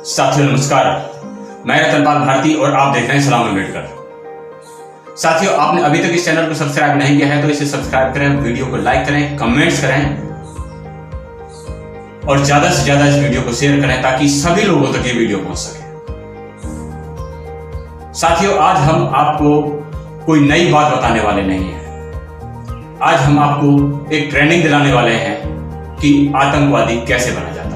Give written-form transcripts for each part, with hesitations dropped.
साथियों नमस्कार, मैं रतनपाल भारती और आप देख रहे हैं सलाम अम्बेडकर। साथियों, आपने अभी तक इस चैनल को सब्सक्राइब नहीं किया है तो इसे सब्सक्राइब करें, वीडियो को लाइक करें, कमेंट्स करें और ज्यादा से ज्यादा इस वीडियो को शेयर करें ताकि सभी लोगों तक ये वीडियो पहुंच सके। साथियों, आज हम आपको कोई नई बात बताने वाले नहीं हैं। आज हम आपको एक ट्रेनिंग दिलाने वाले हैं कि आतंकवादी कैसे बना जाता है।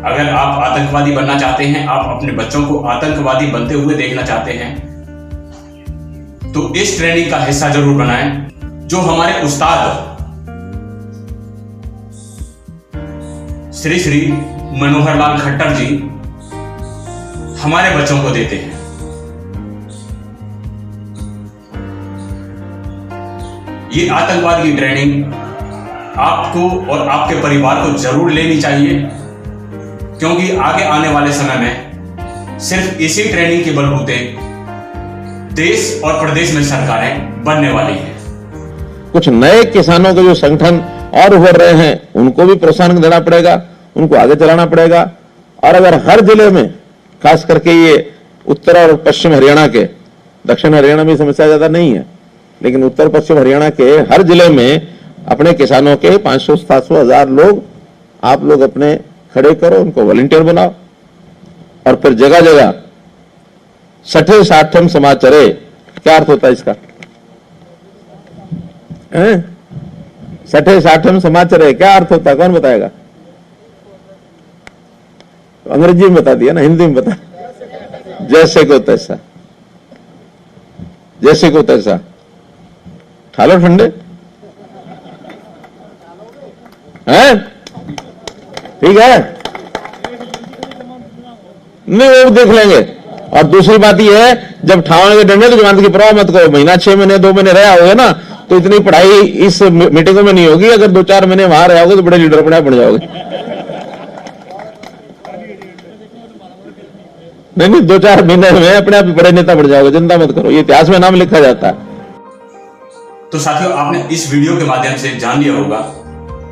अगर आप आतंकवादी बनना चाहते हैं, आप अपने बच्चों को आतंकवादी बनते हुए देखना चाहते हैं, तो इस ट्रेनिंग का हिस्सा जरूर बनाएं जो हमारे उस्ताद श्री श्री मनोहर लाल खट्टर जी हमारे बच्चों को देते हैं। ये आतंकवाद की ट्रेनिंग आपको और आपके परिवार को जरूर लेनी चाहिए, क्योंकि आगे आने वाले समय में सिर्फ इसी ट्रेनिंग के बलबूते देश और प्रदेश में सरकारें बनने वाली हैं। कुछ नए किसानों के जो संगठन और उभर रहे हैं उनको भी प्रोत्साहन देना पड़ेगा, उनको आगे चलाना पड़ेगा। और अगर हर जिले में, खास करके ये उत्तर और पश्चिम हरियाणा के, दक्षिण हरियाणा में समस्या ज्यादा नहीं है, लेकिन उत्तर पश्चिम हरियाणा के हर जिले में अपने किसानों के 500, 700, 1000 लोग आप लोग अपने खड़े करो, उनको वॉलंटियर बनाओ और फिर जगह जगह सठे साठम समाचरे। क्या अर्थ होता है इसका? सठे साठम समाचरे क्या अर्थ होता है? कौन बताएगा? अंग्रेजी में बता दिया ना, हिंदी में बता। जैसे को तैसा, जैसे को तैसा। ठालो ठंडे हैं? ठीक है, नहीं वो देख लेंगे। और दूसरी बात यह है, जब ठावने के डंडे तो जमानत की परवाह मत करो। महीना 6 महीने 2 महीने रहे होगे ना, तो इतनी पढ़ाई इस मीटिंगों में नहीं होगी। अगर 2-4 महीने वहां रहे होगे तो बड़े लीडर बन जाओगे। नहीं, 2-4 महीने में अपने आप बड़े नेता बन जाओगे, चिंता मत करो। ये इतिहास में नाम लिखा जाता है। तो साथियों, आपने इस वीडियो के माध्यम से जान लिया होगा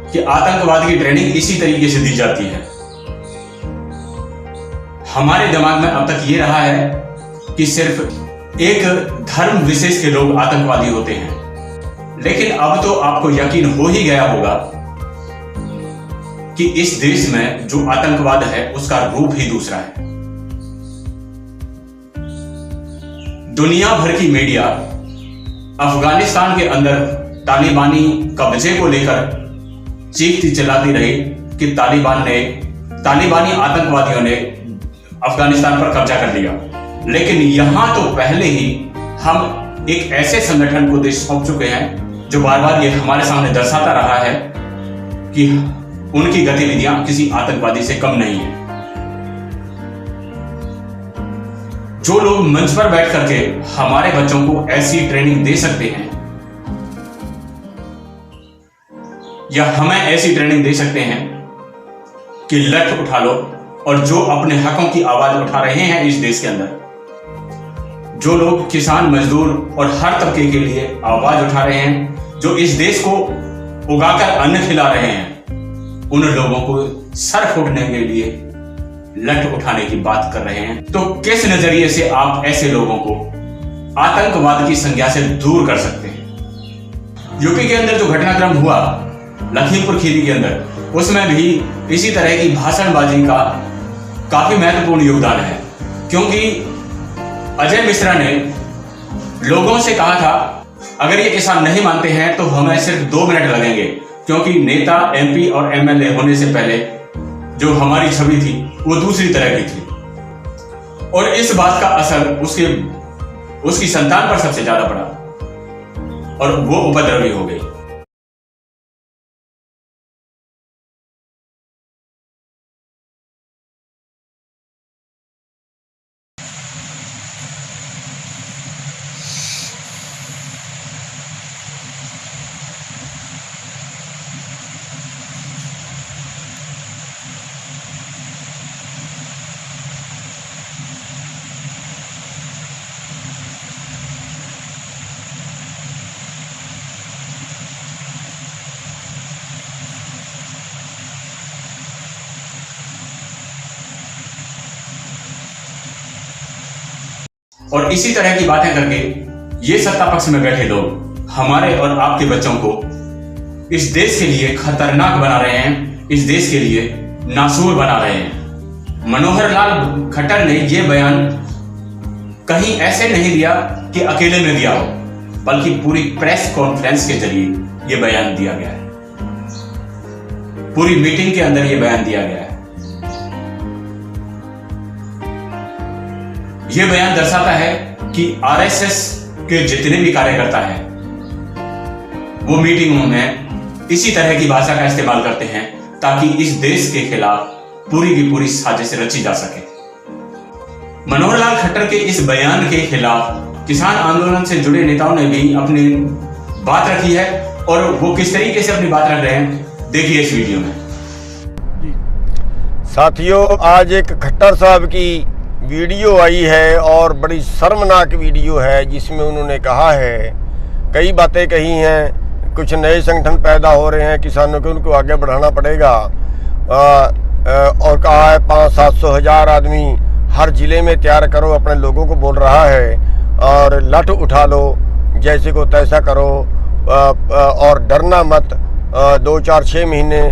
कि आतंकवाद की ट्रेनिंग इसी तरीके से दी जाती है। हमारे दिमाग में अब तक ये रहा है कि सिर्फ एक धर्म विशेष के लोग आतंकवादी होते हैं, लेकिन अब तो आपको यकीन हो ही गया होगा कि इस देश में जो आतंकवाद है उसका रूप ही दूसरा है। दुनिया भर की मीडिया अफगानिस्तान के अंदर तालिबानी कब्जे को लेकर चीखती चिल्लाती रही कि तालिबानी आतंकवादियों ने अफगानिस्तान पर कब्जा कर लिया, लेकिन यहां तो पहले ही हम एक ऐसे संगठन को देश सौंप चुके हैं जो बार बार ये हमारे सामने दर्शाता रहा है कि उनकी गतिविधियां किसी आतंकवादी से कम नहीं है। जो लोग मंच पर बैठ करके हमारे बच्चों को ऐसी ट्रेनिंग दे सकते हैं या हमें ऐसी ट्रेनिंग दे सकते हैं कि लठ उठा लो, और जो अपने हकों की आवाज उठा रहे हैं इस देश के अंदर, जो लोग किसान, मजदूर और हर तबके के लिए आवाज उठा रहे हैं, जो इस देश को उगाकर अन्न खिला रहे हैं, उन लोगों को सर फूटने के लिए लठ उठाने की बात कर रहे हैं। तो किस नजरिए से आप ऐसे लोगों को आतंकवाद की संज्ञा से दूर कर सकते हैं? यूपी के अंदर जो घटनाक्रम हुआ लखीमपुर खीरी के अंदर, उसमें भी इसी तरह की भाषणबाजी का काफी महत्वपूर्ण योगदान है, क्योंकि अजय मिश्रा ने लोगों से कहा था अगर ये किसान नहीं मानते हैं तो हमें सिर्फ 2 मिनट लगेंगे, क्योंकि नेता, एमपी और एमएलए होने से पहले जो हमारी छवि थी वो दूसरी तरह की थी। और इस बात का असर उसकी संतान पर सबसे ज्यादा पड़ा और वो उपद्रवी हो गई। और इसी तरह की बातें करके ये सत्ता पक्ष में बैठे लोग हमारे और आपके बच्चों को इस देश के लिए खतरनाक बना रहे हैं, इस देश के लिए नासूर बना रहे हैं। मनोहर लाल खट्टर ने यह बयान कहीं ऐसे नहीं दिया कि अकेले में दिया हो, बल्कि पूरी प्रेस कॉन्फ्रेंस के जरिए यह बयान दिया गया है। पूरी मीटिंग के अंदर यह बयान दिया गया है। यह बयान दर्शाता है कि आरएसएस के जितने भी कार्यकर्ता हैं वो मीटिंगों में इसी तरह की भाषा का इस्तेमाल करते हैं ताकि इस देश के खिलाफ पूरी की पूरी साजिश रची जा सके। मनोहर लाल खट्टर के इस बयान के खिलाफ किसान आंदोलन से जुड़े नेताओं ने भी अपनी बात रखी है और वो किस तरीके से अपनी बात रख रहे हैं देखिए इस वीडियो में। साथियों, आज एक खट्टर साहब की वीडियो आई है और बड़ी शर्मनाक वीडियो है जिसमें उन्होंने कहा है, कई बातें कही हैं। कुछ नए संगठन पैदा हो रहे हैं किसानों के, उनको आगे बढ़ाना पड़ेगा और कहा है 500-700 आदमी हर जिले में तैयार करो, अपने लोगों को बोल रहा है, और लठ उठा लो, जैसे को तैसा करो और डरना मत। 2-4-6 महीने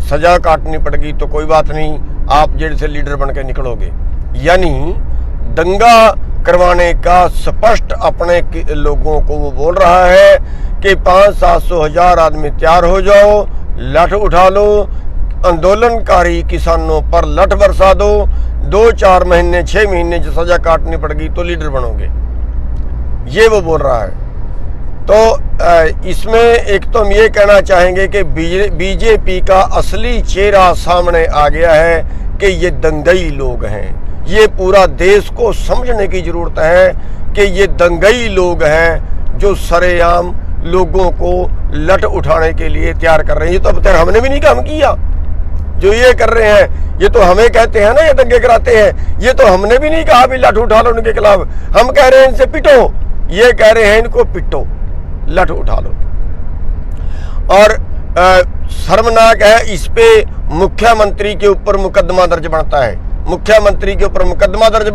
सजा काटनी पड़ेगी तो कोई बात नहीं, आप जेल से लीडर बन के निकलोगे। यानी दंगा करवाने का स्पष्ट अपने लोगों को वो बोल रहा है कि 500-700 आदमी तैयार हो जाओ, लठ उठा लो, आंदोलनकारी किसानों पर लठ बरसा दो, 2-4 महीने 6 महीने जो सजा काटनी पड़ेगी तो लीडर बनोगे, ये वो बोल रहा है। तो इसमें एक तो हम ये कहना चाहेंगे कि बीजेपी का असली चेहरा सामने आ गया है कि ये दंगई लोग हैं। ये पूरा देश को समझने की जरूरत है कि ये दंगई लोग हैं जो सरेआम लोगों को लठ उठाने के लिए तैयार कर रहे हैं। ये तो अब तक हमने भी नहीं काम किया, जो ये कर रहे हैं ये तो हमें कहते हैं ना ये दंगे कराते हैं, ये तो हमने भी नहीं कहा भी लठ उठा लो उनके खिलाफ। हम कह रहे हैं इनसे पिटो, ये कह रहे हैं इनको पिटो, लठ उठा लो। और शर्मनाक है, इस पे मुख्यमंत्री के ऊपर मुकदमा दर्ज बनता है, मुख्यमंत्री के ऊपर मुकदमा दर्ज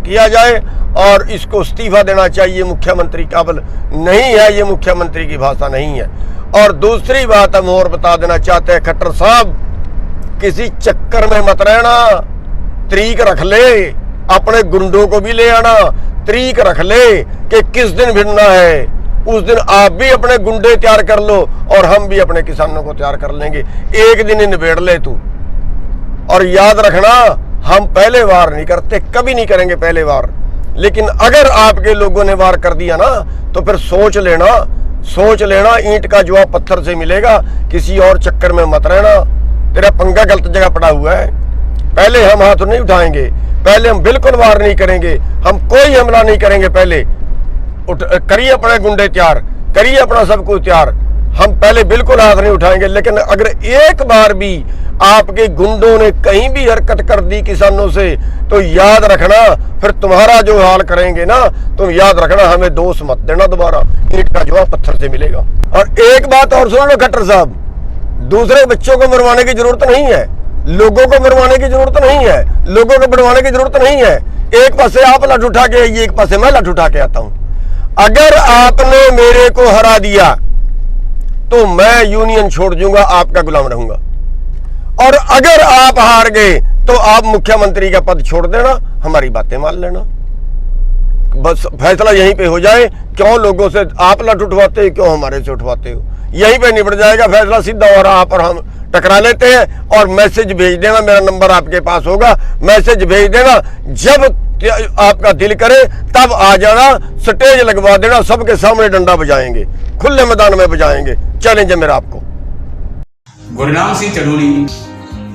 किया जाए और इसको इस्तीफा देना चाहिए। मुख्यमंत्री काबिल नहीं है, ये मुख्यमंत्री की भाषा नहीं है। और दूसरी बात हम और बता देना चाहते हैं, खट्टर साहब किसी चक्कर में मत रहना, तरीक रख ले, अपने गुंडों को भी ले आना, तरीक रख ले कि किस दिन भिड़ना है, उस दिन आप भी अपने गुंडे तैयार कर लो और हम भी अपने किसानों को तैयार कर लेंगे। एक दिन ही निबेड़ ले तू। और याद रखना, हम पहले वार नहीं करते, कभी नहीं करेंगे पहले वार, लेकिन अगर आपके लोगों ने वार कर दिया ना तो फिर सोच लेना ईंट का जवाब पत्थर से मिलेगा। किसी और चक्कर में मत रहना, तेरा पंगा गलत जगह पड़ा हुआ है। पहले हम हाथ नहीं उठाएंगे, पहले हम बिल्कुल वार नहीं करेंगे, हम कोई हमला नहीं करेंगे। पहले करिए अपने गुंडे तैयार, करिए अपना सब कुछ तैयार, हम पहले बिल्कुल हाथ नहीं उठाएंगे। लेकिन अगर एक बार भी आपके गुंडों ने कहीं भी हरकत कर दी किसानों से तो याद रखना, फिर तुम्हारा जो हाल करेंगे ना, तुम याद रखना, हमें दोष मत देना दोबारा, ईंट का जवाब पत्थर से मिलेगा। और एक बात और सुनो खट्टर साहब, दूसरे बच्चों को मरवाने की जरूरत नहीं है, लोगों को मरवाने की जरूरत नहीं है, लोगों को बढ़वाने की जरूरत नहीं है। एक पासे आप लठ उठा के आइए, एक पासे मैं लठ उठा के आता हूं। अगर आपने मेरे को हरा दिया तो मैं यूनियन छोड़ दूंगा, आपका गुलाम रहूंगा। और अगर आप हार गए तो आप मुख्यमंत्री का पद छोड़ देना, हमारी बातें मान लेना, बस फैसला यहीं पे हो जाए। क्यों लोगों से आप लठ उठवाते हो, क्यों हमारे से उठवाते हो, यहीं पे निपट जाएगा फैसला सीधा। और आप और हम टकरा लेते हैं। और मैसेज भेज देना, मेरा नंबर आपके पास होगा, मैसेज भेज देना, जब आपका दिल करे तब आ जाना, स्टेज लगवा देना, सबके सामने डंडा बजाएंगे, खुले मैदान में बजाएंगे। चैलेंज है मेरा आपको। गुरनाम सिंह चढ़ूरी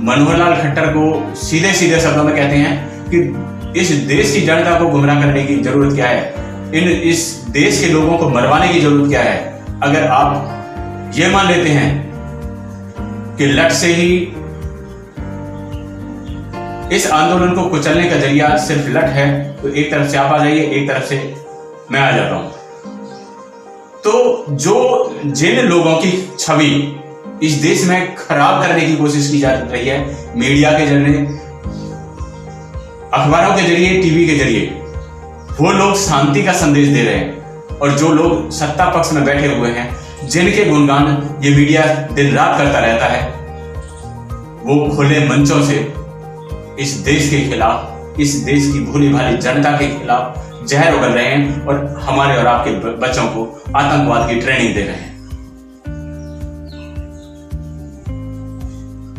मनोहर लाल खट्टर को सीधे सीधे शब्दों में कहते हैं कि इस देश की जनता को गुमराह करने की जरूरत क्या है, इस देश के लोगों को मरवाने की जरूरत क्या है। अगर आप ये मान लेते हैं कि लठ से ही इस आंदोलन को कुचलने का जरिया सिर्फ लठ है, तो एक तरफ से आप आ जाइए, एक तरफ से मैं आ जाता हूं। तो जो जिन लोगों की छवि इस देश में खराब करने की कोशिश की जा रही है, मीडिया के जरिए, अखबारों के जरिए, टीवी के जरिए, वो लोग शांति का संदेश दे रहे हैं और जो लोग सत्ता पक्ष में बैठे हुए हैं, जिनके गुणगान ये मीडिया दिन रात करता रहता है, वो खुले मंचों से इस देश के खिलाफ, इस देश की भोली भाली जनता के खिलाफ जहर उगल रहे हैं और हमारे और आपके बच्चों को आतंकवाद की ट्रेनिंग दे रहे हैं।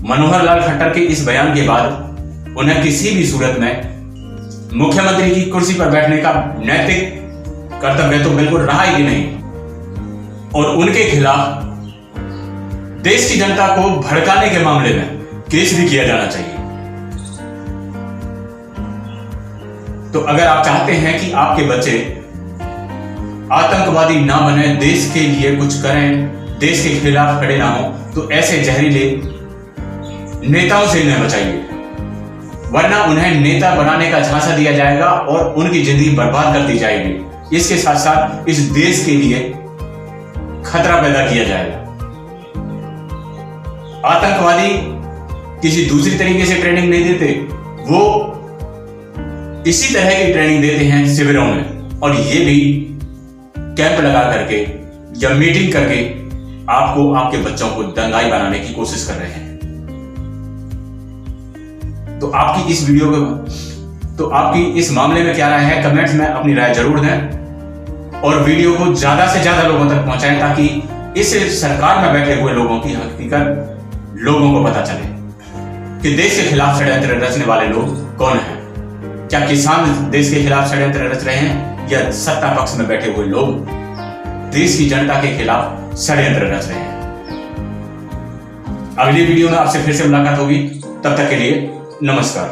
मनोहर लाल खट्टर के इस बयान के बाद उन्हें किसी भी सूरत में मुख्यमंत्री की कुर्सी पर बैठने का नैतिक कर्तव्य तो बिल्कुल रहा ही नहीं और उनके खिलाफ देश की जनता को भड़काने के मामले में केस भी किया जाना चाहिए। तो अगर आप चाहते हैं कि आपके बच्चे आतंकवादी ना बने, देश के लिए कुछ करें, देश के खिलाफ खड़े ना हो, तो ऐसे जहरीले नेताओं से इन्हें बचाइए, वरना उन्हें नेता बनाने का झांसा दिया जाएगा और उनकी जिंदगी बर्बाद कर दी जाएगी। इसके साथ साथ इस देश के लिए खतरा पैदा किया जाएगा। आतंकवादी किसी दूसरी तरीके से ट्रेनिंग नहीं देते, वो इसी तरह की ट्रेनिंग देते हैं शिविरों में, और ये भी कैंप लगा करके या मीटिंग करके आपको, आपके बच्चों को दंगाई बनाने की कोशिश कर रहे हैं। तो आपकी इस वीडियो को, तो आपकी इस मामले में क्या राय है, कमेंट्स में अपनी राय जरूर दें और वीडियो को ज्यादा से ज्यादा लोगों तक पहुंचाएं ताकि इस सरकार में बैठे हुए लोगों की हकीकत लोगों को पता चले कि देश के खिलाफ षड्यंत्र रचने वाले लोग कौन हैं। क्या किसान देश के खिलाफ षड्यंत्र रच रहे हैं या सत्ता पक्ष में बैठे हुए लोग देश की जनता के खिलाफ षड्यंत्र रच रहे हैं। अगली वीडियो में आपसे फिर से मुलाकात होगी, तब तक के लिए नमस्कार।